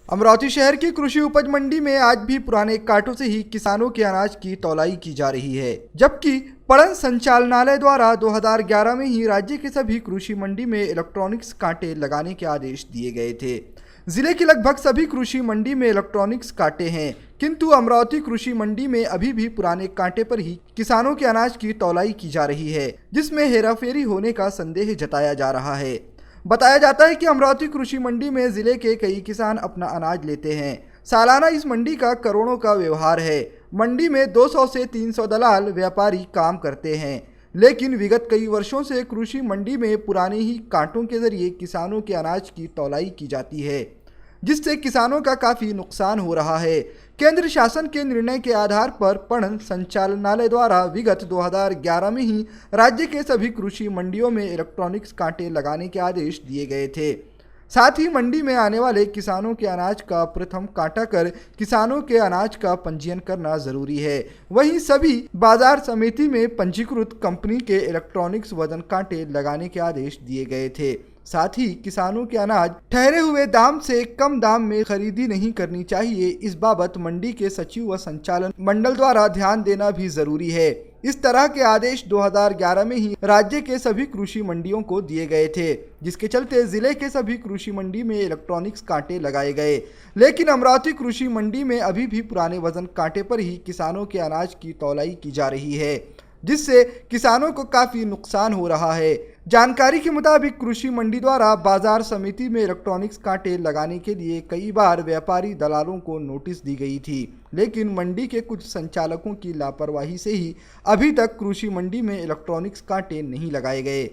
अमरावती शहर की कृषि उपज मंडी में आज भी पुराने कांटों से ही किसानों के अनाज की तौलाई की जा रही है, जबकि पणन संचालनालय द्वारा 2011 में ही राज्य के सभी कृषि मंडी में इलेक्ट्रॉनिक्स कांटे लगाने के आदेश दिए गए थे। जिले की लगभग सभी कृषि मंडी में इलेक्ट्रॉनिक्स कांटे हैं, किंतु अमरावती कृषि मंडी में अभी भी पुराने कांटे पर ही किसानों के अनाज की तौलाई की जा रही है, जिसमें हेराफेरी होने का संदेह जताया जा रहा है। बताया जाता है कि अमरावती कृषि मंडी में जिले के कई किसान अपना अनाज लेते हैं। सालाना इस मंडी का करोड़ों का व्यवहार है। मंडी में 200 से 300 दलाल व्यापारी काम करते हैं, लेकिन विगत कई वर्षों से कृषि मंडी में पुराने ही कांटों के जरिए किसानों के अनाज की तौलाई की जाती है, जिससे किसानों का काफ़ी नुकसान हो रहा है। केंद्र शासन के निर्णय के आधार पर पणन संचालनालय द्वारा विगत 2011 में ही राज्य के सभी कृषि मंडियों में इलेक्ट्रॉनिक्स कांटे लगाने के आदेश दिए गए थे। साथ ही मंडी में आने वाले किसानों के अनाज का प्रथम काटा कर किसानों के अनाज का पंजीयन करना जरूरी है। वहीं सभी बाजार समिति में पंजीकृत कंपनी के इलेक्ट्रॉनिक्स वजन कांटे लगाने के आदेश दिए गए थे। साथ ही किसानों के अनाज ठहरे हुए दाम से कम दाम में खरीदी नहीं करनी चाहिए। इस बाबत मंडी के सचिव व संचालन मंडल द्वारा ध्यान देना भी जरूरी है। इस तरह के आदेश 2011 में ही राज्य के सभी कृषि मंडियों को दिए गए थे, जिसके चलते जिले के सभी कृषि मंडी में इलेक्ट्रॉनिक्स कांटे लगाए गए। लेकिन अमरावती कृषि मंडी में अभी भी पुराने वजन कांटे पर ही किसानों के अनाज की तौलाई की जा रही है, जिससे किसानों को काफी नुकसान हो रहा है। जानकारी के मुताबिक कृषि मंडी द्वारा बाजार समिति में इलेक्ट्रॉनिक्स कांटे लगाने के लिए कई बार व्यापारी दलालों को नोटिस दी गई थी, लेकिन मंडी के कुछ संचालकों की लापरवाही से ही अभी तक कृषि मंडी में इलेक्ट्रॉनिक्स कांटे नहीं लगाए गए।